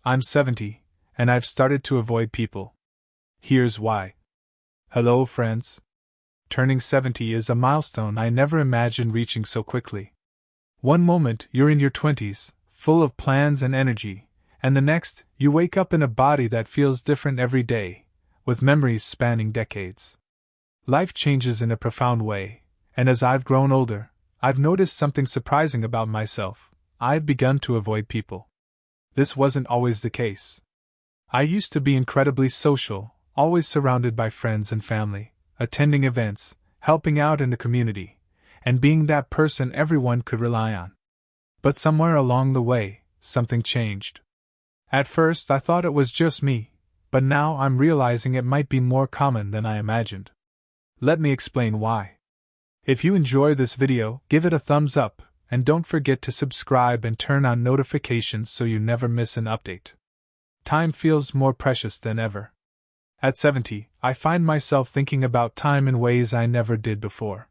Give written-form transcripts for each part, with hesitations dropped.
I'm 70, and I've started to avoid people. Here's why. Hello, friends. Turning 70 is a milestone I never imagined reaching so quickly. One moment, you're in your 20s, full of plans and energy, and the next, you wake up in a body that feels different every day, with memories spanning decades. Life changes in a profound way, and as I've grown older, I've noticed something surprising about myself. I've begun to avoid people. This wasn't always the case. I used to be incredibly social, always surrounded by friends and family, attending events, helping out in the community, and being that person everyone could rely on. But somewhere along the way, something changed. At first I thought it was just me, but now I'm realizing it might be more common than I imagined. Let me explain why. If you enjoy this video, give it a thumbs up, and don't forget to subscribe and turn on notifications so you never miss an update. Time feels more precious than ever. At 70, I find myself thinking about time in ways I never did before.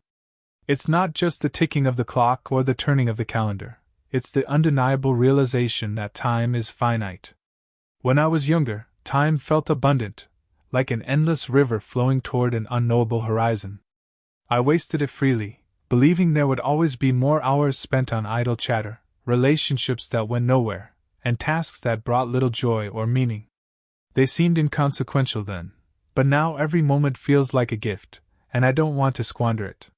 It's not just the ticking of the clock or the turning of the calendar, it's the undeniable realization that time is finite. When I was younger, time felt abundant, like an endless river flowing toward an unknowable horizon. I wasted it freely, believing there would always be more hours spent on idle chatter, relationships that went nowhere, and tasks that brought little joy or meaning. They seemed inconsequential then, but now every moment feels like a gift, and I don't want to squander it.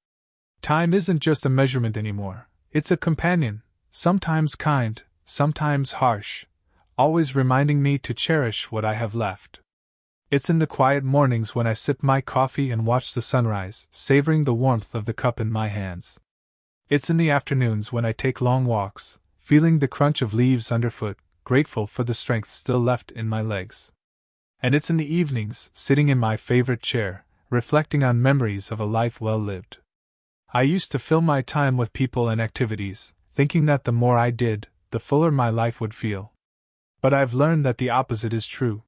Time isn't just a measurement anymore, it's a companion, sometimes kind, sometimes harsh, always reminding me to cherish what I have left. It's in the quiet mornings when I sip my coffee and watch the sunrise, savoring the warmth of the cup in my hands. It's in the afternoons when I take long walks, feeling the crunch of leaves underfoot, grateful for the strength still left in my legs. And it's in the evenings, sitting in my favorite chair, reflecting on memories of a life well lived. I used to fill my time with people and activities, thinking that the more I did, the fuller my life would feel. But I've learned that the opposite is true.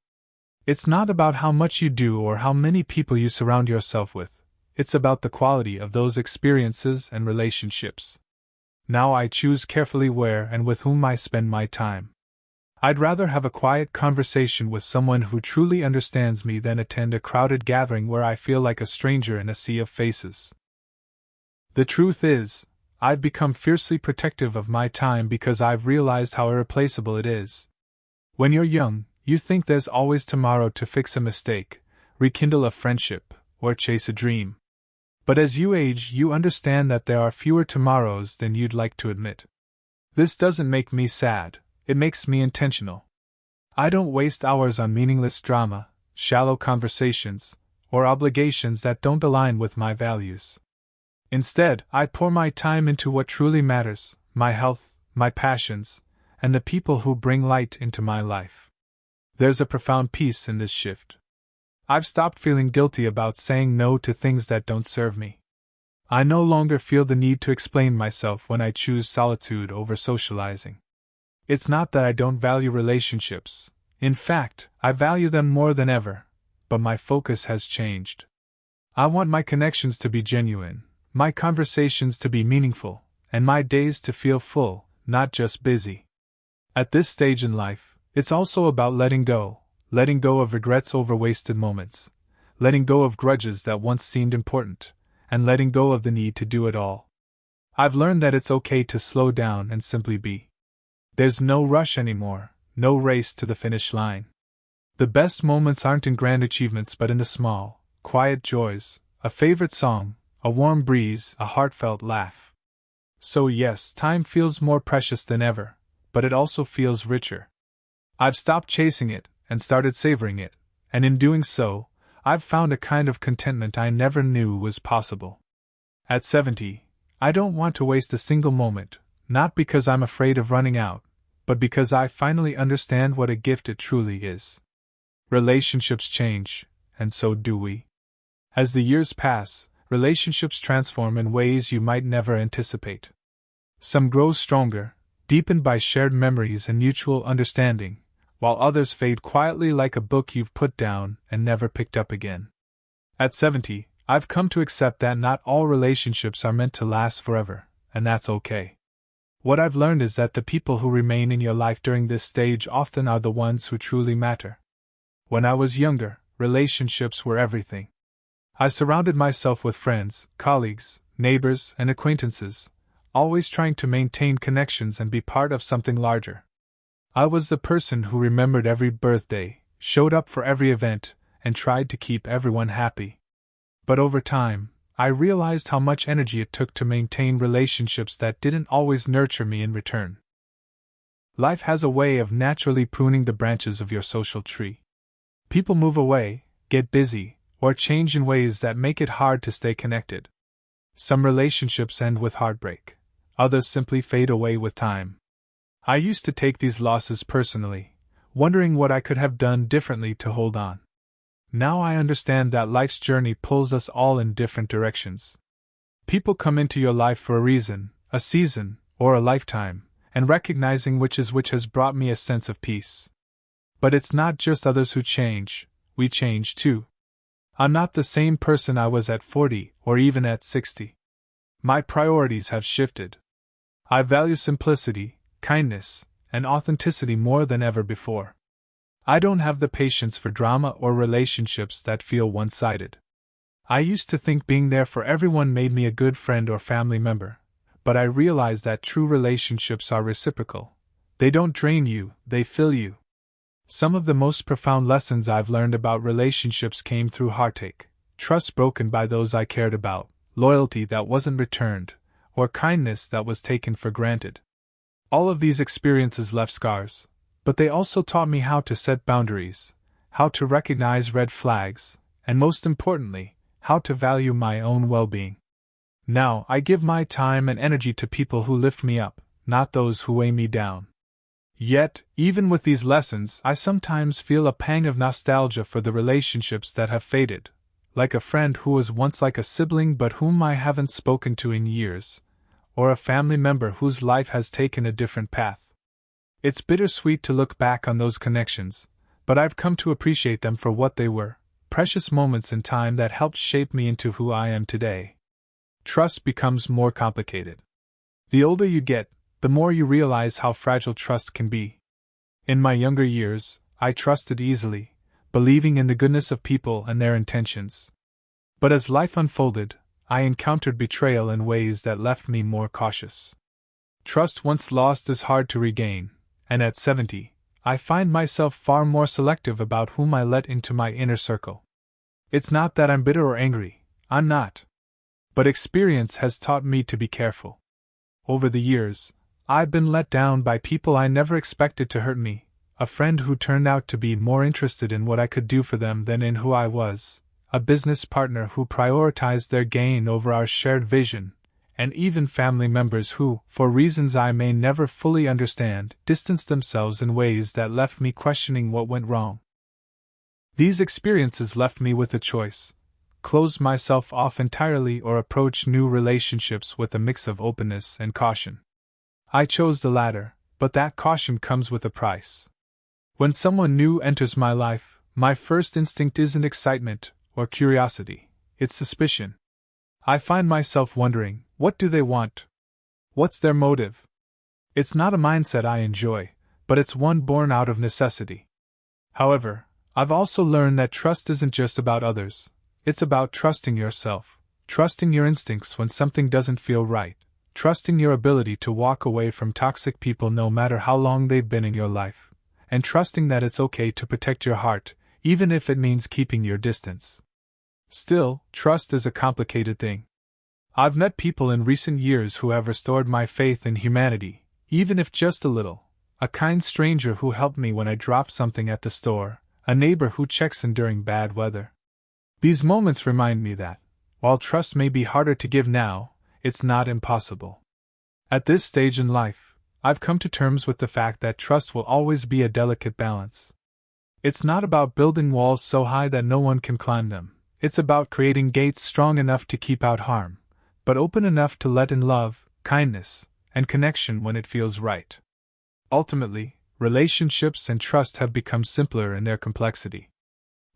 It's not about how much you do or how many people you surround yourself with, it's about the quality of those experiences and relationships. Now I choose carefully where and with whom I spend my time. I'd rather have a quiet conversation with someone who truly understands me than attend a crowded gathering where I feel like a stranger in a sea of faces. The truth is, I've become fiercely protective of my time because I've realized how irreplaceable it is. When you're young, you think there's always tomorrow to fix a mistake, rekindle a friendship, or chase a dream. But as you age, you understand that there are fewer tomorrows than you'd like to admit. This doesn't make me sad, it makes me intentional. I don't waste hours on meaningless drama, shallow conversations, or obligations that don't align with my values. Instead, I pour my time into what truly matters, my health, my passions, and the people who bring light into my life. There's a profound peace in this shift. I've stopped feeling guilty about saying no to things that don't serve me. I no longer feel the need to explain myself when I choose solitude over socializing. It's not that I don't value relationships. In fact, I value them more than ever, but my focus has changed. I want my connections to be genuine, my conversations to be meaningful, and my days to feel full, not just busy. At this stage in life, it's also about letting go of regrets over wasted moments, letting go of grudges that once seemed important, and letting go of the need to do it all. I've learned that it's okay to slow down and simply be. There's no rush anymore, no race to the finish line. The best moments aren't in grand achievements but in the small, quiet joys, a favorite song, a warm breeze, a heartfelt laugh. So yes, time feels more precious than ever, but it also feels richer. I've stopped chasing it and started savoring it, and in doing so, I've found a kind of contentment I never knew was possible. At 70, I don't want to waste a single moment, not because I'm afraid of running out, but because I finally understand what a gift it truly is. Relationships change, and so do we. As the years pass, relationships transform in ways you might never anticipate. Some grow stronger, deepened by shared memories and mutual understanding, while others fade quietly like a book you've put down and never picked up again. At 70, I've come to accept that not all relationships are meant to last forever, and that's okay. What I've learned is that the people who remain in your life during this stage often are the ones who truly matter. When I was younger, relationships were everything. I surrounded myself with friends, colleagues, neighbors, and acquaintances, always trying to maintain connections and be part of something larger. I was the person who remembered every birthday, showed up for every event, and tried to keep everyone happy. But over time, I realized how much energy it took to maintain relationships that didn't always nurture me in return. Life has a way of naturally pruning the branches of your social tree. People move away, get busy, or change in ways that make it hard to stay connected. Some relationships end with heartbreak, others simply fade away with time. I used to take these losses personally, wondering what I could have done differently to hold on. Now I understand that life's journey pulls us all in different directions. People come into your life for a reason, a season, or a lifetime, and recognizing which is which has brought me a sense of peace. But it's not just others who change, we change too. I'm not the same person I was at 40 or even at 60. My priorities have shifted. I value simplicity, kindness, and authenticity more than ever before. I don't have the patience for drama or relationships that feel one-sided. I used to think being there for everyone made me a good friend or family member, but I realize that true relationships are reciprocal. They don't drain you, they fill you. Some of the most profound lessons I've learned about relationships came through heartache, trust broken by those I cared about, loyalty that wasn't returned, or kindness that was taken for granted. All of these experiences left scars, but they also taught me how to set boundaries, how to recognize red flags, and most importantly, how to value my own well-being. Now I give my time and energy to people who lift me up, not those who weigh me down. Yet, even with these lessons, I sometimes feel a pang of nostalgia for the relationships that have faded, like a friend who was once like a sibling but whom I haven't spoken to in years, or a family member whose life has taken a different path. It's bittersweet to look back on those connections, but I've come to appreciate them for what they were, precious moments in time that helped shape me into who I am today. Trust becomes more complicated. The older you get, the more you realize how fragile trust can be. In my younger years, I trusted easily, believing in the goodness of people and their intentions. But as life unfolded, I encountered betrayal in ways that left me more cautious. Trust once lost is hard to regain, and at 70, I find myself far more selective about whom I let into my inner circle. It's not that I'm bitter or angry, I'm not. But experience has taught me to be careful. Over the years, I've been let down by people I never expected to hurt me, a friend who turned out to be more interested in what I could do for them than in who I was, a business partner who prioritized their gain over our shared vision, and even family members who, for reasons I may never fully understand, distanced themselves in ways that left me questioning what went wrong. These experiences left me with a choice: close myself off entirely or approach new relationships with a mix of openness and caution. I chose the latter, but that caution comes with a price. When someone new enters my life, my first instinct isn't excitement or curiosity, it's suspicion. I find myself wondering, what do they want? What's their motive? It's not a mindset I enjoy, but it's one born out of necessity. However, I've also learned that trust isn't just about others, it's about trusting yourself, trusting your instincts when something doesn't feel right, trusting your ability to walk away from toxic people no matter how long they've been in your life, and trusting that it's okay to protect your heart, even if it means keeping your distance. Still, trust is a complicated thing. I've met people in recent years who have restored my faith in humanity, even if just a little. A kind stranger who helped me when I dropped something at the store, a neighbor who checks in during bad weather. These moments remind me that, while trust may be harder to give now, it's not impossible. At this stage in life, I've come to terms with the fact that trust will always be a delicate balance. It's not about building walls so high that no one can climb them. It's about creating gates strong enough to keep out harm, but open enough to let in love, kindness, and connection when it feels right. Ultimately, relationships and trust have become simpler in their complexity.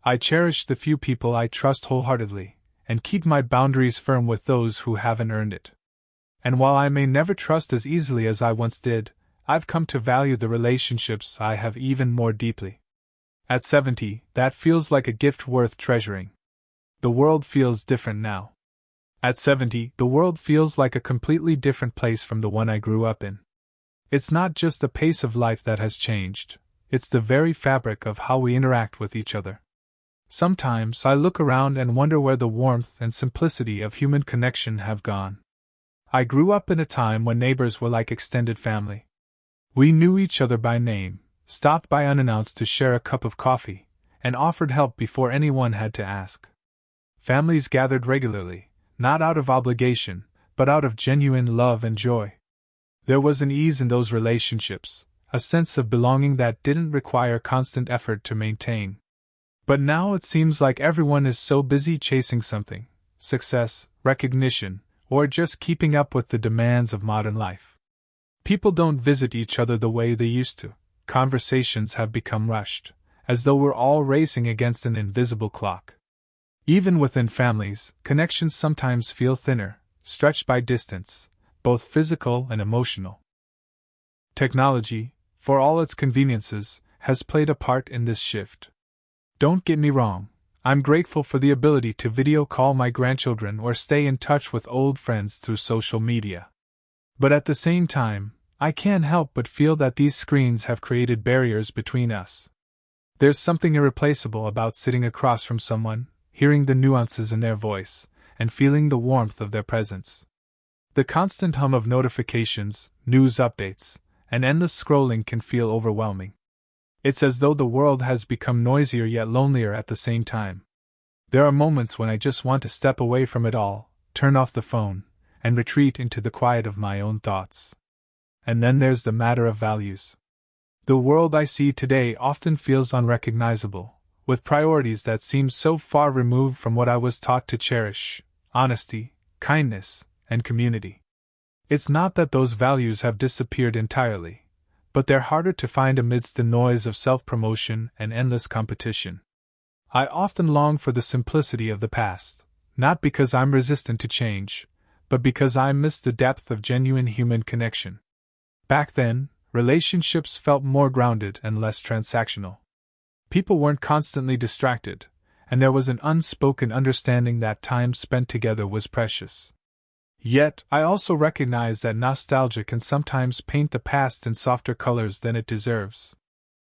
I cherish the few people I trust wholeheartedly, and keep my boundaries firm with those who haven't earned it. And while I may never trust as easily as I once did, I've come to value the relationships I have even more deeply. At 70, that feels like a gift worth treasuring. The world feels different now. At 70, the world feels like a completely different place from the one I grew up in. It's not just the pace of life that has changed, it's the very fabric of how we interact with each other. Sometimes I look around and wonder where the warmth and simplicity of human connection have gone. I grew up in a time when neighbors were like extended family. We knew each other by name, stopped by unannounced to share a cup of coffee, and offered help before anyone had to ask. Families gathered regularly, not out of obligation, but out of genuine love and joy. There was an ease in those relationships, a sense of belonging that didn't require constant effort to maintain. But now it seems like everyone is so busy chasing something, success, recognition, or just keeping up with the demands of modern life. People don't visit each other the way they used to. Conversations have become rushed, as though we're all racing against an invisible clock. Even within families, connections sometimes feel thinner, stretched by distance, both physical and emotional. Technology, for all its conveniences, has played a part in this shift. Don't get me wrong, I'm grateful for the ability to video call my grandchildren or stay in touch with old friends through social media. But at the same time, I can't help but feel that these screens have created barriers between us. There's something irreplaceable about sitting across from someone, hearing the nuances in their voice, and feeling the warmth of their presence. The constant hum of notifications, news updates, and endless scrolling can feel overwhelming. It's as though the world has become noisier yet lonelier at the same time. There are moments when I just want to step away from it all, turn off the phone, and retreat into the quiet of my own thoughts. And then there's the matter of values. The world I see today often feels unrecognizable, with priorities that seem so far removed from what I was taught to cherish: honesty, kindness, and community. It's not that those values have disappeared entirely, but they're harder to find amidst the noise of self-promotion and endless competition. I often long for the simplicity of the past, not because I'm resistant to change, but because I miss the depth of genuine human connection. Back then, relationships felt more grounded and less transactional. People weren't constantly distracted, and there was an unspoken understanding that time spent together was precious. Yet, I also recognize that nostalgia can sometimes paint the past in softer colors than it deserves.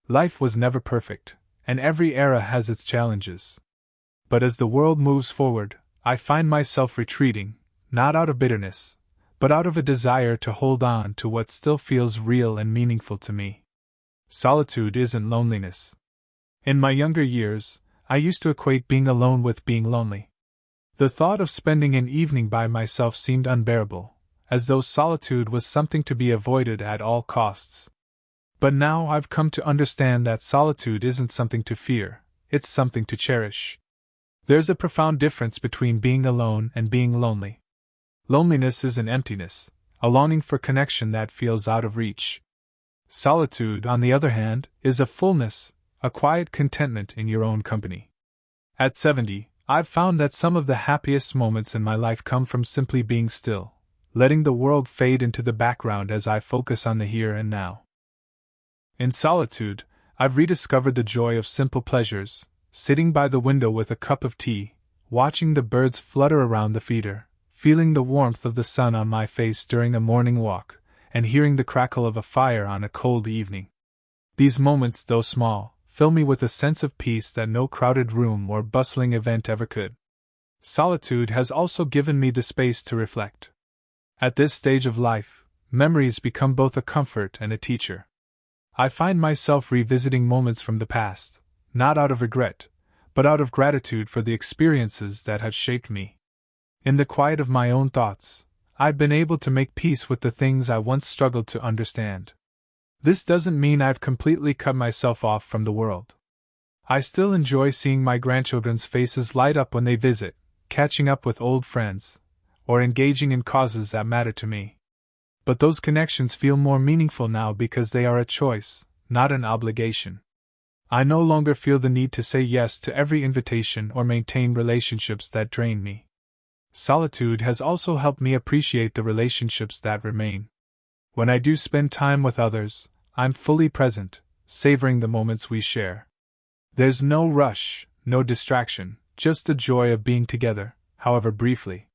Life was never perfect, and every era has its challenges. But as the world moves forward, I find myself retreating, not out of bitterness, but out of a desire to hold on to what still feels real and meaningful to me. Solitude isn't loneliness. In my younger years, I used to equate being alone with being lonely. The thought of spending an evening by myself seemed unbearable, as though solitude was something to be avoided at all costs. But now I've come to understand that solitude isn't something to fear, it's something to cherish. There's a profound difference between being alone and being lonely. Loneliness is an emptiness, a longing for connection that feels out of reach. Solitude, on the other hand, is a fullness, a quiet contentment in your own company. At 70, I've found that some of the happiest moments in my life come from simply being still, letting the world fade into the background as I focus on the here and now. In solitude, I've rediscovered the joy of simple pleasures, sitting by the window with a cup of tea, watching the birds flutter around the feeder, feeling the warmth of the sun on my face during a morning walk, and hearing the crackle of a fire on a cold evening. These moments, though small, fill me with a sense of peace that no crowded room or bustling event ever could. Solitude has also given me the space to reflect. At this stage of life, memories become both a comfort and a teacher. I find myself revisiting moments from the past, not out of regret, but out of gratitude for the experiences that have shaped me. In the quiet of my own thoughts, I've been able to make peace with the things I once struggled to understand. This doesn't mean I've completely cut myself off from the world. I still enjoy seeing my grandchildren's faces light up when they visit, catching up with old friends, or engaging in causes that matter to me. But those connections feel more meaningful now because they are a choice, not an obligation. I no longer feel the need to say yes to every invitation or maintain relationships that drain me. solitude has also helped me appreciate the relationships that remain. When I do spend time with others, I'm fully present, savoring the moments we share. There's no rush, no distraction, just the joy of being together, however briefly.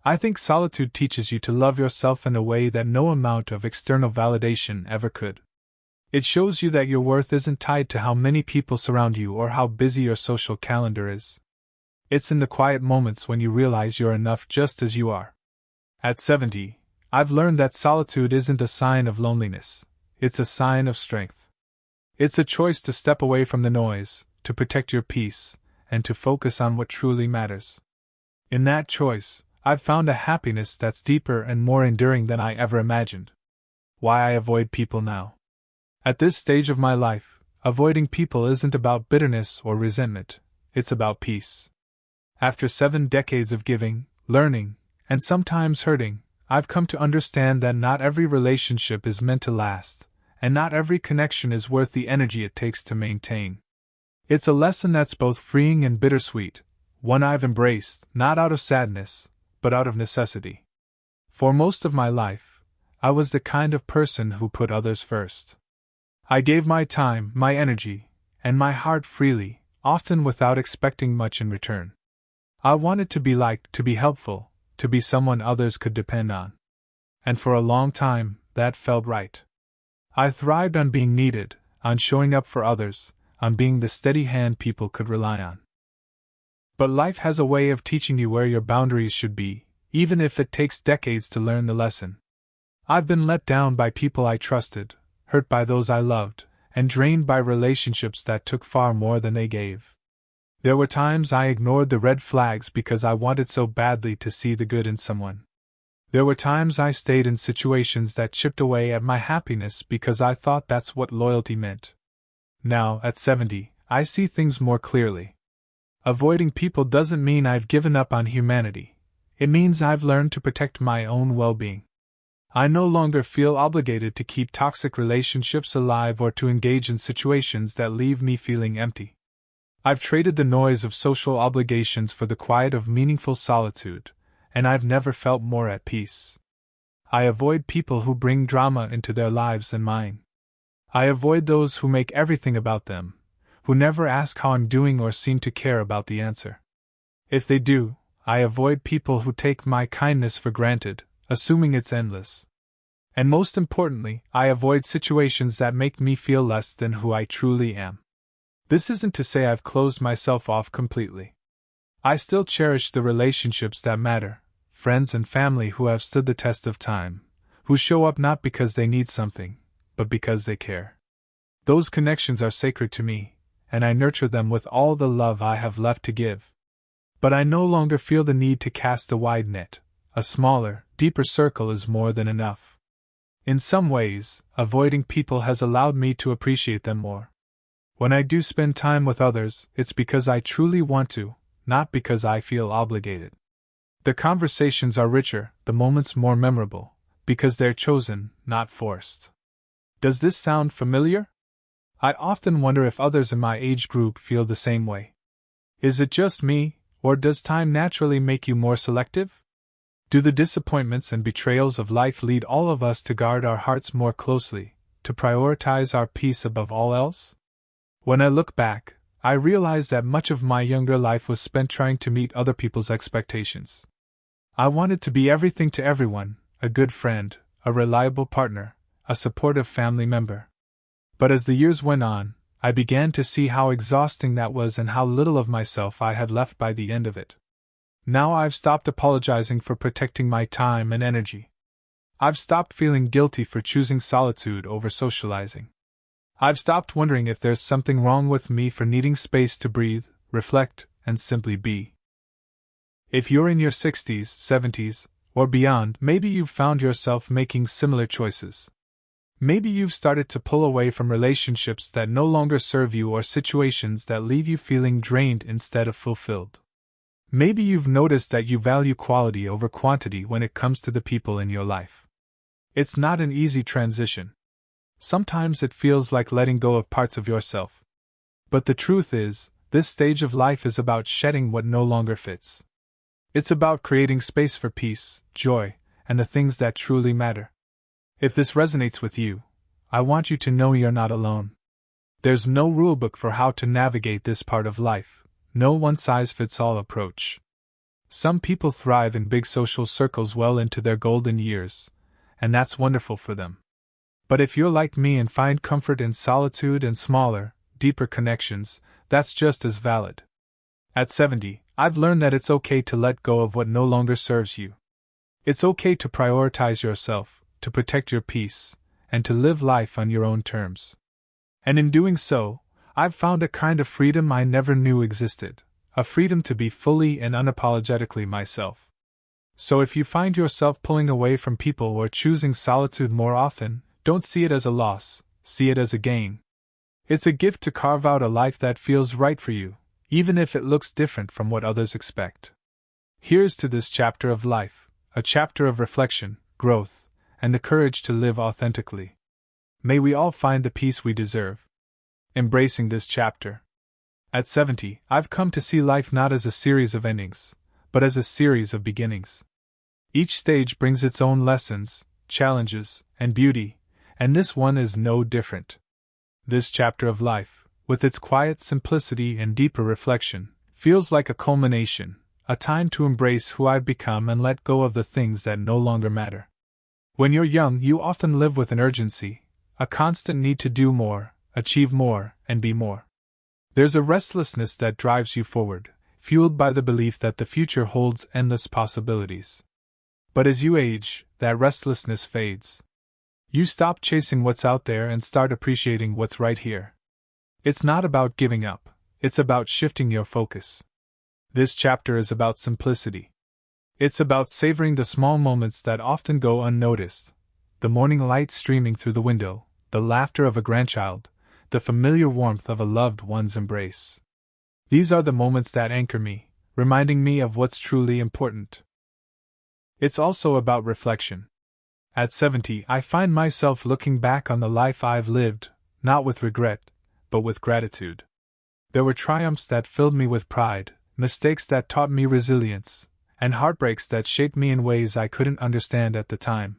I think solitude teaches you to love yourself in a way that no amount of external validation ever could. It shows you that your worth isn't tied to how many people surround you or how busy your social calendar is. It's in the quiet moments when you realize you're enough just as you are. At 70, I've learned that solitude isn't a sign of loneliness, it's a sign of strength. It's a choice to step away from the noise, to protect your peace, and to focus on what truly matters. In that choice, I've found a happiness that's deeper and more enduring than I ever imagined. Why I avoid people now. At this stage of my life, avoiding people isn't about bitterness or resentment, it's about peace. After 7 decades of giving, learning, and sometimes hurting, I've come to understand that not every relationship is meant to last, and not every connection is worth the energy it takes to maintain. It's a lesson that's both freeing and bittersweet, one I've embraced, not out of sadness, but out of necessity. For most of my life, I was the kind of person who put others first. I gave my time, my energy, and my heart freely, often without expecting much in return. I wanted to be liked, to be helpful, to be someone others could depend on. And for a long time, that felt right. I thrived on being needed, on showing up for others, on being the steady hand people could rely on. But life has a way of teaching you where your boundaries should be, even if it takes decades to learn the lesson. I've been let down by people I trusted, hurt by those I loved, and drained by relationships that took far more than they gave. There were times I ignored the red flags because I wanted so badly to see the good in someone. There were times I stayed in situations that chipped away at my happiness because I thought that's what loyalty meant. Now, at 70, I see things more clearly. Avoiding people doesn't mean I've given up on humanity. It means I've learned to protect my own well-being. I no longer feel obligated to keep toxic relationships alive or to engage in situations that leave me feeling empty. I've traded the noise of social obligations for the quiet of meaningful solitude, and I've never felt more at peace. I avoid people who bring drama into their lives and mine. I avoid those who make everything about them, who never ask how I'm doing or seem to care about the answer. If they do, I avoid people who take my kindness for granted, assuming it's endless. And most importantly, I avoid situations that make me feel less than who I truly am. This isn't to say I've closed myself off completely. I still cherish the relationships that matter, friends and family who have stood the test of time, who show up not because they need something, but because they care. Those connections are sacred to me, and I nurture them with all the love I have left to give. But I no longer feel the need to cast a wide net. A smaller, deeper circle is more than enough. In some ways, avoiding people has allowed me to appreciate them more. When I do spend time with others, it's because I truly want to, not because I feel obligated. The conversations are richer, the moments more memorable, because they're chosen, not forced. Does this sound familiar? I often wonder if others in my age group feel the same way. Is it just me, or does time naturally make you more selective? Do the disappointments and betrayals of life lead all of us to guard our hearts more closely, to prioritize our peace above all else? When I look back, I realize that much of my younger life was spent trying to meet other people's expectations. I wanted to be everything to everyone, a good friend, a reliable partner, a supportive family member. But as the years went on, I began to see how exhausting that was and how little of myself I had left by the end of it. Now I've stopped apologizing for protecting my time and energy. I've stopped feeling guilty for choosing solitude over socializing. I've stopped wondering if there's something wrong with me for needing space to breathe, reflect, and simply be. If you're in your 60s, 70s, or beyond, maybe you've found yourself making similar choices. Maybe you've started to pull away from relationships that no longer serve you or situations that leave you feeling drained instead of fulfilled. Maybe you've noticed that you value quality over quantity when it comes to the people in your life. It's not an easy transition. Sometimes it feels like letting go of parts of yourself. But the truth is, this stage of life is about shedding what no longer fits. It's about creating space for peace, joy, and the things that truly matter. If this resonates with you, I want you to know you're not alone. There's no rulebook for how to navigate this part of life, no one-size-fits-all approach. Some people thrive in big social circles well into their golden years, and that's wonderful for them. But if you're like me and find comfort in solitude and smaller, deeper connections, that's just as valid. At 70, I've learned that it's okay to let go of what no longer serves you. It's okay to prioritize yourself, to protect your peace, and to live life on your own terms. And in doing so, I've found a kind of freedom I never knew existed, a freedom to be fully and unapologetically myself. So if you find yourself pulling away from people or choosing solitude more often, don't see it as a loss, see it as a gain. It's a gift to carve out a life that feels right for you, even if it looks different from what others expect. Here's to this chapter of life, a chapter of reflection, growth, and the courage to live authentically. May we all find the peace we deserve. Embracing this chapter. At 70, I've come to see life not as a series of endings, but as a series of beginnings. Each stage brings its own lessons, challenges, and beauty, and this one is no different. This chapter of life, with its quiet simplicity and deeper reflection, feels like a culmination, a time to embrace who I've become and let go of the things that no longer matter. When you're young, you often live with an urgency, a constant need to do more, achieve more, and be more. There's a restlessness that drives you forward, fueled by the belief that the future holds endless possibilities. But as you age, that restlessness fades. You stop chasing what's out there and start appreciating what's right here. It's not about giving up, it's about shifting your focus. This chapter is about simplicity. It's about savoring the small moments that often go unnoticed: the morning light streaming through the window, the laughter of a grandchild, the familiar warmth of a loved one's embrace. These are the moments that anchor me, reminding me of what's truly important. It's also about reflection. At 70, I find myself looking back on the life I've lived, not with regret, but with gratitude. There were triumphs that filled me with pride, mistakes that taught me resilience, and heartbreaks that shaped me in ways I couldn't understand at the time.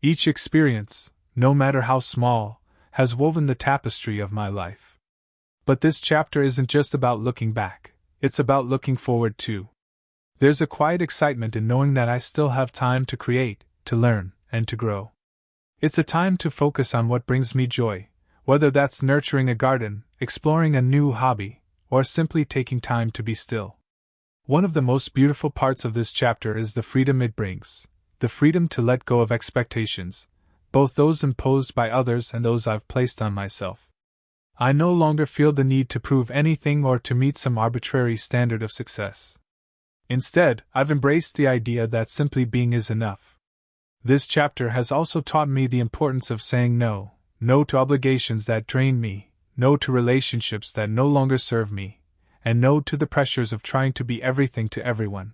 Each experience, no matter how small, has woven the tapestry of my life. But this chapter isn't just about looking back, it's about looking forward too. There's a quiet excitement in knowing that I still have time to create, to learn, and to grow. It's a time to focus on what brings me joy, whether that's nurturing a garden, exploring a new hobby, or simply taking time to be still. One of the most beautiful parts of this chapter is the freedom it brings, the freedom to let go of expectations, both those imposed by others and those I've placed on myself. I no longer feel the need to prove anything or to meet some arbitrary standard of success. Instead, I've embraced the idea that simply being is enough. This chapter has also taught me the importance of saying no, no to obligations that drain me, no to relationships that no longer serve me, and no to the pressures of trying to be everything to everyone.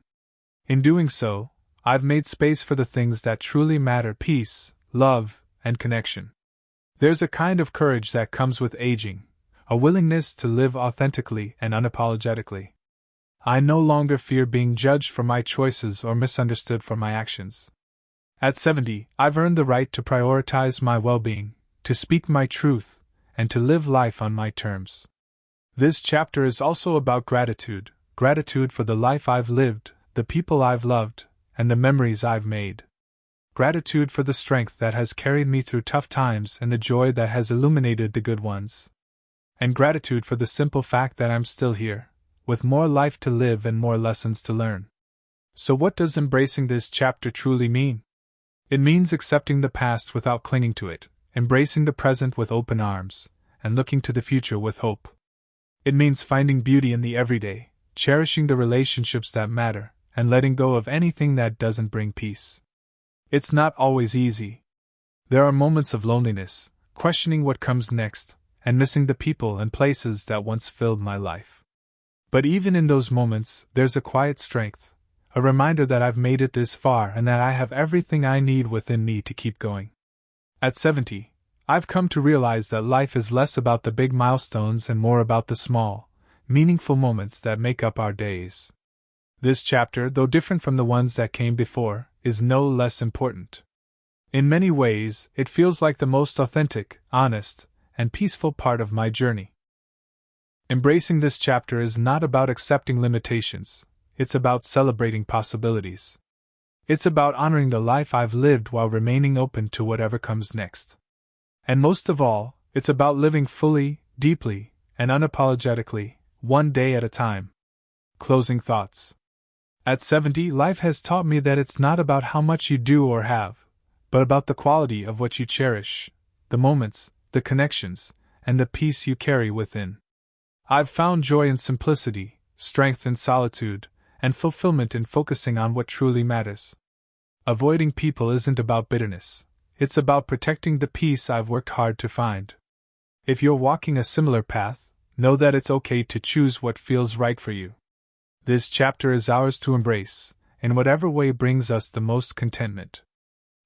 In doing so, I've made space for the things that truly matter: peace, love, and connection. There's a kind of courage that comes with aging, a willingness to live authentically and unapologetically. I no longer fear being judged for my choices or misunderstood for my actions. At 70, I've earned the right to prioritize my well-being, to speak my truth, and to live life on my terms. This chapter is also about gratitude, gratitude for the life I've lived, the people I've loved, and the memories I've made. Gratitude for the strength that has carried me through tough times and the joy that has illuminated the good ones. And gratitude for the simple fact that I'm still here, with more life to live and more lessons to learn. So what does embracing this chapter truly mean? It means accepting the past without clinging to it, embracing the present with open arms, and looking to the future with hope. It means finding beauty in the everyday, cherishing the relationships that matter, and letting go of anything that doesn't bring peace. It's not always easy. There are moments of loneliness, questioning what comes next, and missing the people and places that once filled my life. But even in those moments, there's a quiet strength, a reminder that I've made it this far and that I have everything I need within me to keep going. At 70, I've come to realize that life is less about the big milestones and more about the small, meaningful moments that make up our days. This chapter, though different from the ones that came before, is no less important. In many ways, it feels like the most authentic, honest, and peaceful part of my journey. Embracing this chapter is not about accepting limitations, it's about celebrating possibilities. It's about honoring the life I've lived while remaining open to whatever comes next. And most of all, it's about living fully, deeply, and unapologetically, one day at a time. Closing thoughts. At 70, life has taught me that it's not about how much you do or have, but about the quality of what you cherish, the moments, the connections, and the peace you carry within. I've found joy in simplicity, strength in solitude, and fulfillment in focusing on what truly matters. Avoiding people isn't about bitterness, it's about protecting the peace I've worked hard to find. If you're walking a similar path, know that it's okay to choose what feels right for you. This chapter is ours to embrace, in whatever way brings us the most contentment.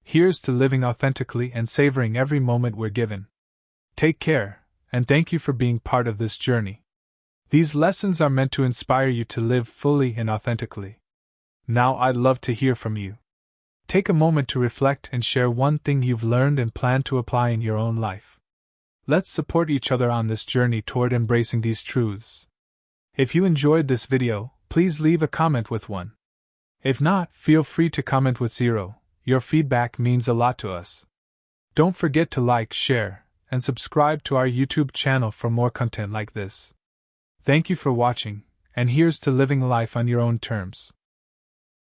Here's to living authentically and savoring every moment we're given. Take care, and thank you for being part of this journey. These lessons are meant to inspire you to live fully and authentically. Now I'd love to hear from you. Take a moment to reflect and share one thing you've learned and plan to apply in your own life. Let's support each other on this journey toward embracing these truths. If you enjoyed this video, please leave a comment with 1. If not, feel free to comment with 0. Your feedback means a lot to us. Don't forget to like, share, and subscribe to our YouTube channel for more content like this. Thank you for watching, and here's to living life on your own terms.